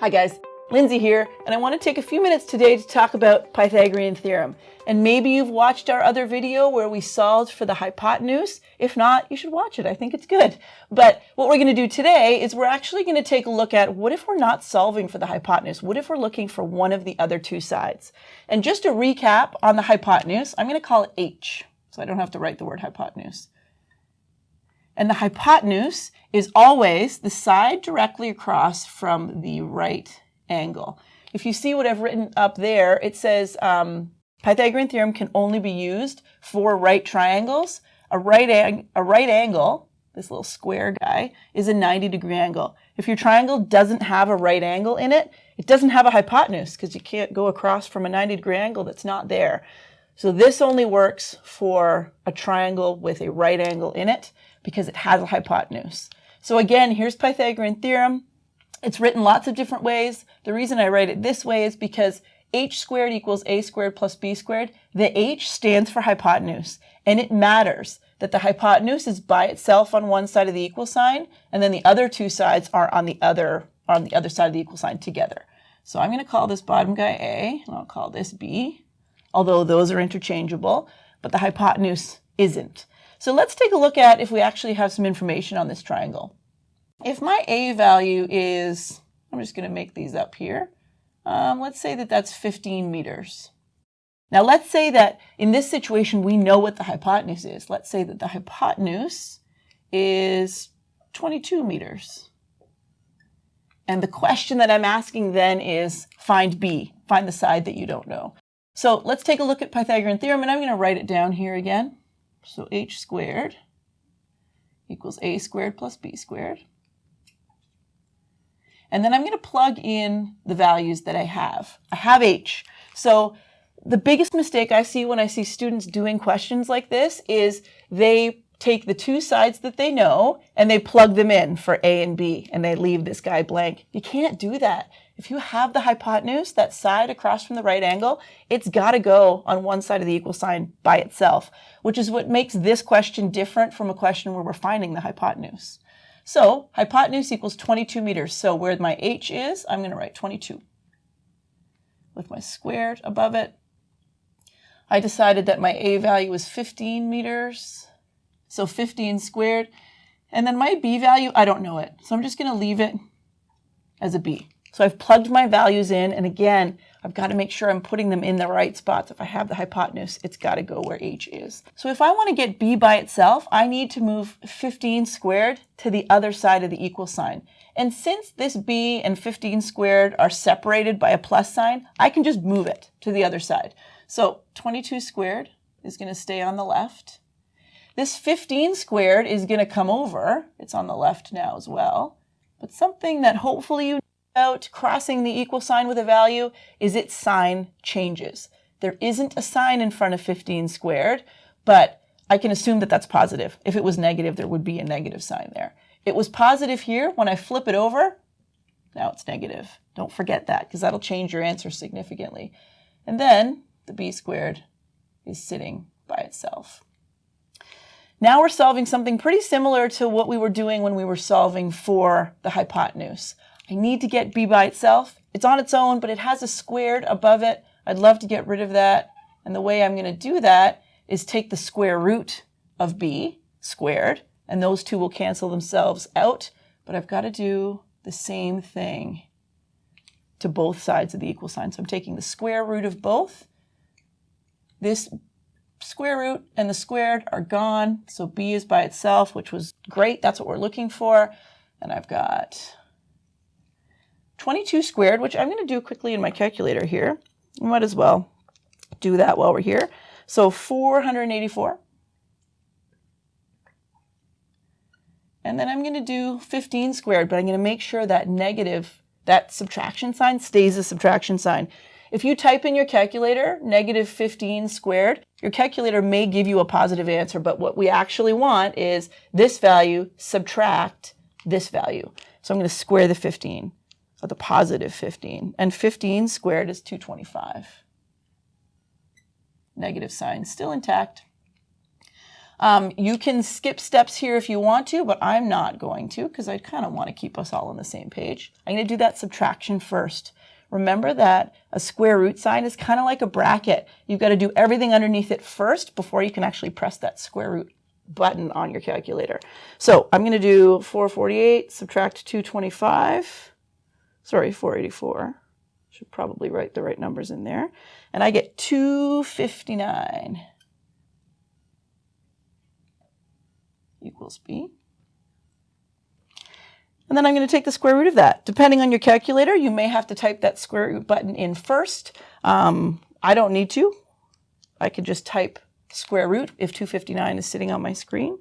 Hi guys, Lindsay here, and I want to take a few minutes today to talk about Pythagorean Theorem. And maybe you've watched our other video where we solved for the hypotenuse. If not, you should watch it. I think it's good. But what we're going to do today is we're actually going to take a look at what if we're not solving for the hypotenuse? What if we're looking for one of the other two sides? And just to recap on the hypotenuse, I'm going to call it H, so I don't have to write the word hypotenuse. And the hypotenuse is always the side directly across from the right angle. If you see what I've written up there, it says Pythagorean theorem can only be used for right triangles. A right angle, this little square guy, is a 90-degree angle. If your triangle doesn't have a right angle in it, it doesn't have a hypotenuse because you can't go across from a 90-degree angle that's not there. So this only works for a triangle with a right angle in it because it has a hypotenuse. So again, here's Pythagorean theorem. It's written lots of different ways. The reason I write it this way is because h squared equals a squared plus b squared. The h stands for hypotenuse, and it matters that the hypotenuse is by itself on one side of the equal sign, and then the other two sides are on the other side of the equal sign together. So I'm going to call this bottom guy a, and I'll call this b, although those are interchangeable, but the hypotenuse isn't. So let's take a look at if we actually have some information on this triangle. If my a value is, I'm just going to make these up here. Let's say that that's 15 meters. Now let's say that in this situation we know what the hypotenuse is. Let's say that the hypotenuse is 22 meters. And the question that I'm asking then is find b, find the side that you don't know. So let's take a look at Pythagorean theorem, and I'm going to write it down here again. So h squared equals a squared plus b squared. And then I'm going to plug in the values that I have. I have h. So the biggest mistake I see when I see students doing questions like this is they take the two sides that they know and they plug them in for a and b, and they leave this guy blank. You can't do that. If you have the hypotenuse, that side across from the right angle, it's got to go on one side of the equal sign by itself, which is what makes this question different from a question where we're finding the hypotenuse. So hypotenuse equals 22 meters. So where my h is, I'm going to write 22 with my squared above it. I decided that my a value was 15 meters, so 15 squared. And then my b value, I don't know it, so I'm just going to leave it as a b. So I've plugged my values in, and again, I've got to make sure I'm putting them in the right spots. If I have the hypotenuse, it's got to go where h is. So if I want to get b by itself, I need to move 15 squared to the other side of the equal sign. And since this b and 15 squared are separated by a plus sign, I can just move it to the other side. So 22 squared is going to stay on the left. This 15 squared is going to come over. It's on the left now as well. But something that hopefully you about crossing the equal sign with a value is its sign changes. There isn't a sign in front of 15 squared, but I can assume that that's positive. If it was negative, there would be a negative sign there. It was positive here. When I flip it over, now it's negative. Don't forget that, because that'll change your answer significantly. And then the b squared is sitting by itself. Now we're solving something pretty similar to what we were doing when we were solving for the hypotenuse. I need to get b by itself. It's on its own, but it has a squared above it. I'd love to get rid of that. And the way I'm going to do that is take the square root of b squared, and those two will cancel themselves out. But I've got to do the same thing to both sides of the equal sign. So I'm taking the square root of both. This square root and the squared are gone. So b is by itself, which was great. That's what we're looking for. And I've got 22 squared, which I'm going to do quickly in my calculator here. I might as well do that while we're here. So 484. And then I'm going to do 15 squared, but I'm going to make sure that subtraction sign stays a subtraction sign. If you type in your calculator, negative 15 squared, your calculator may give you a positive answer, but what we actually want is this value subtract this value. So I'm going to square the 15. So the positive 15. And 15 squared is 225. Negative sign still intact. You can skip steps here if you want to, but I'm not going to because I kind of want to keep us all on the same page. I'm going to do that subtraction first. Remember that a square root sign is kind of like a bracket. You've got to do everything underneath it first before you can actually press that square root button on your calculator. So I'm going to do 448, subtract 225, sorry, 484. Should probably write the right numbers in there. And I get 259 equals B. And then I'm going to take the square root of that. Depending on your calculator, you may have to type that square root button in first. I don't need to. I could just type square root if 259 is sitting on my screen.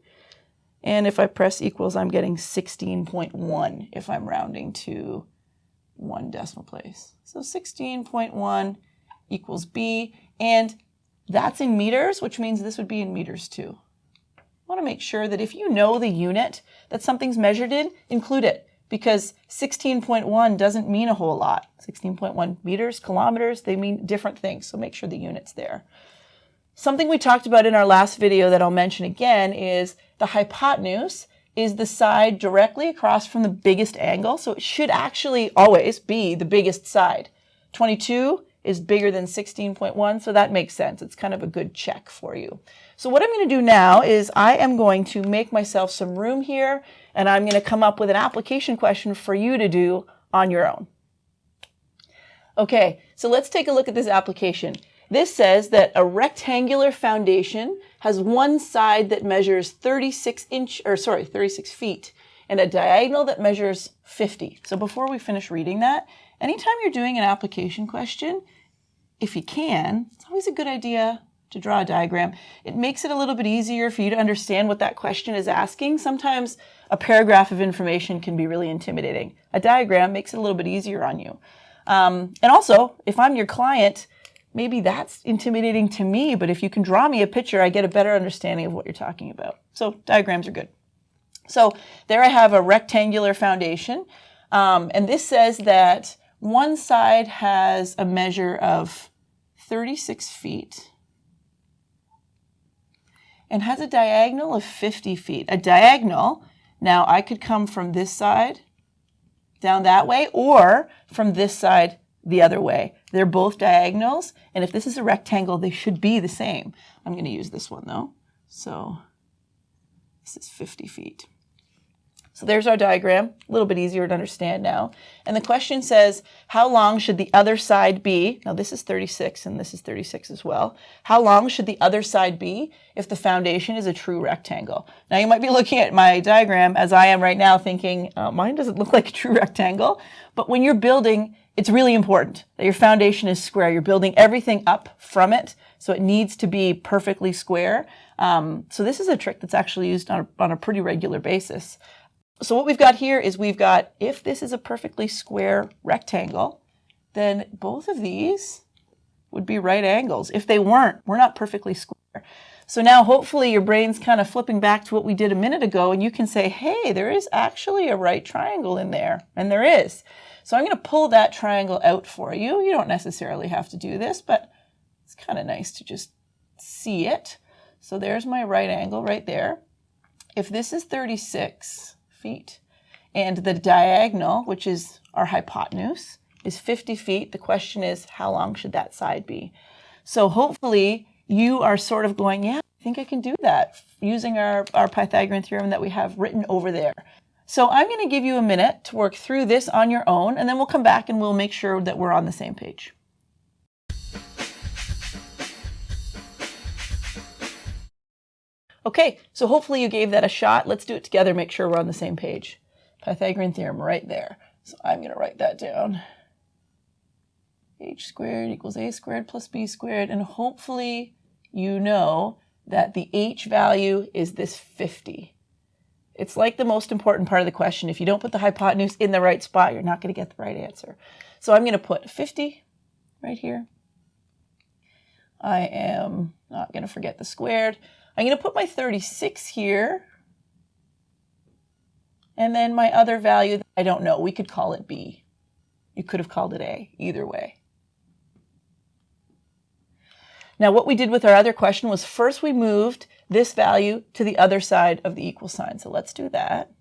And if I press equals, I'm getting 16.1 if I'm rounding to 1 decimal place. So 16.1 equals B. And that's in meters, which means this would be in meters too. I want to make sure that if you know the unit that something's measured in, include it, because 16.1 doesn't mean a whole lot. 16.1 meters, kilometers, they mean different things, so make sure the unit's there. Something we talked about in our last video that I'll mention again is the hypotenuse is the side directly across from the biggest angle, so it should actually always be the biggest side. 22 is bigger than 16.1, so that makes sense. It's kind of a good check for you. So what I'm going to do now is I am going to make myself some room here, and I'm going to come up with an application question for you to do on your own. Okay, so let's take a look at this application. This says that a rectangular foundation has one side that measures 36 feet and a diagonal that measures 50. So before we finish reading that, anytime you're doing an application question, if you can, it's always a good idea to draw a diagram. It makes it a little bit easier for you to understand what that question is asking. Sometimes a paragraph of information can be really intimidating. A diagram makes it a little bit easier on you. And also, if I'm your client, maybe that's intimidating to me, but if you can draw me a picture, I get a better understanding of what you're talking about. So diagrams are good. So there I have a rectangular foundation, and this says that one side has a measure of 36 feet and has a diagonal of 50 feet. A diagonal, now I could come from this side down that way or from this side the other way. They're both diagonals, and if this is a rectangle, they should be the same. I'm going to use this one though. So this is 50 feet. So there's our diagram, a little bit easier to understand now. And the question says, how long should the other side be? Now this is 36 and this is 36 as well. How long should the other side be if the foundation is a true rectangle? Now you might be looking at my diagram as I am right now thinking, mine doesn't look like a true rectangle. But when you're building, it's really important that your foundation is square. You're building everything up from it, so it needs to be perfectly square. So this is a trick that's actually used on a pretty regular basis. So what we've got here is we've got, if this is a perfectly square rectangle, then both of these would be right angles. If they weren't, we're not perfectly square. So now hopefully your brain's kind of flipping back to what we did a minute ago, and you can say, hey, there is actually a right triangle in there, and there is. So I'm going to pull that triangle out for you. You don't necessarily have to do this, but it's kind of nice to just see it. So there's my right angle right there. If this is 36 feet and the diagonal, which is our hypotenuse, is 50 feet, the question is, how long should that side be? So hopefully you are sort of going, yeah, I think I can do that using our Pythagorean theorem that we have written over there. So I'm going to give you a minute to work through this on your own, and then we'll come back and we'll make sure that we're on the same page. Okay, so hopefully you gave that a shot. Let's do it together, make sure we're on the same page. Pythagorean theorem right there. So I'm going to write that down. H squared equals a squared plus b squared, and hopefully you know that the h value is this 50. It's like the most important part of the question. If you don't put the hypotenuse in the right spot, you're not going to get the right answer. So I'm going to put 50 right here. I am not going to forget the squared. I'm going to put my 36 here. And then my other value, I don't know. We could call it b. You could have called it a, either way. Now what we did with our other question was first we moved this value to the other side of the equal sign. So let's do that.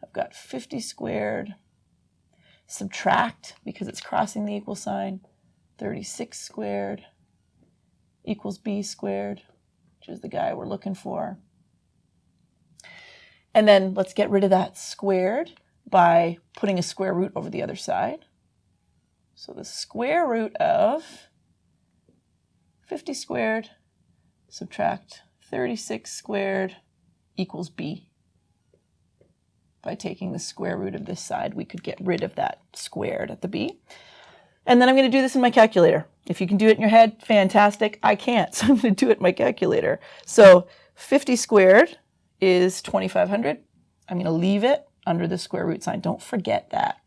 I've got 50 squared, subtract, because it's crossing the equal sign, 36 squared equals b squared, which is the guy we're looking for. And then let's get rid of that squared by putting a square root over the other side. So the square root of 50 squared, subtract 36 squared equals b. By taking the square root of this side, we could get rid of that squared at the b. And then I'm going to do this in my calculator. If you can do it in your head, fantastic. I can't, so I'm going to do it in my calculator. So 50 squared is 2,500. I'm going to leave it under the square root sign. Don't forget that.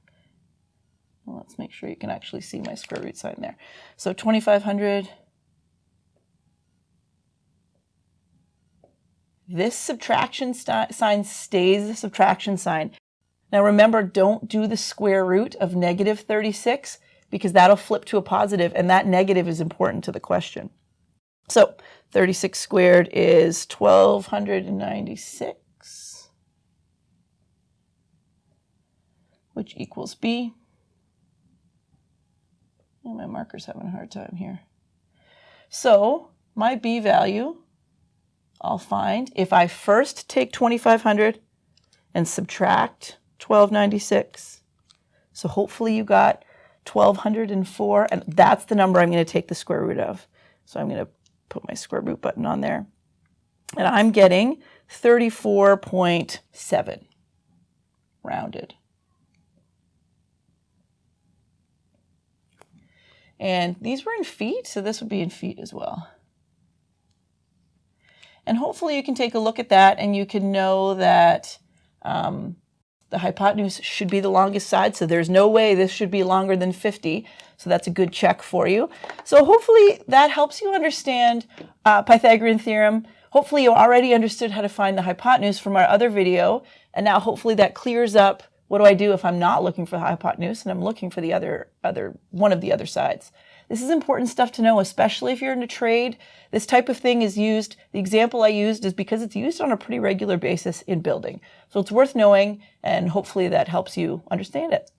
Well, let's make sure you can actually see my square root sign there. So 2,500. This subtraction sign stays the subtraction sign. Now remember, don't do the square root of negative 36 because that'll flip to a positive, and that negative is important to the question. So 36 squared is 1,296, which equals b. Oh, my marker's having a hard time here. So my b value, I'll find if I first take 2,500 and subtract 1,296. So hopefully you got 1,204, and that's the number I'm going to take the square root of. So I'm going to put my square root button on there. And I'm getting 34.7 rounded. And these were in feet, so this would be in feet as well. And hopefully you can take a look at that and you can know that the hypotenuse should be the longest side, so there's no way this should be longer than 50. So that's a good check for you. So hopefully that helps you understand Pythagorean theorem. Hopefully you already understood how to find the hypotenuse from our other video, and now hopefully that clears up what do I do if I'm not looking for the hypotenuse and I'm looking for the one of the other sides. This is important stuff to know, especially if you're in a trade. This type of thing is used, the example I used is because it's used on a pretty regular basis in building. So it's worth knowing, and hopefully that helps you understand it.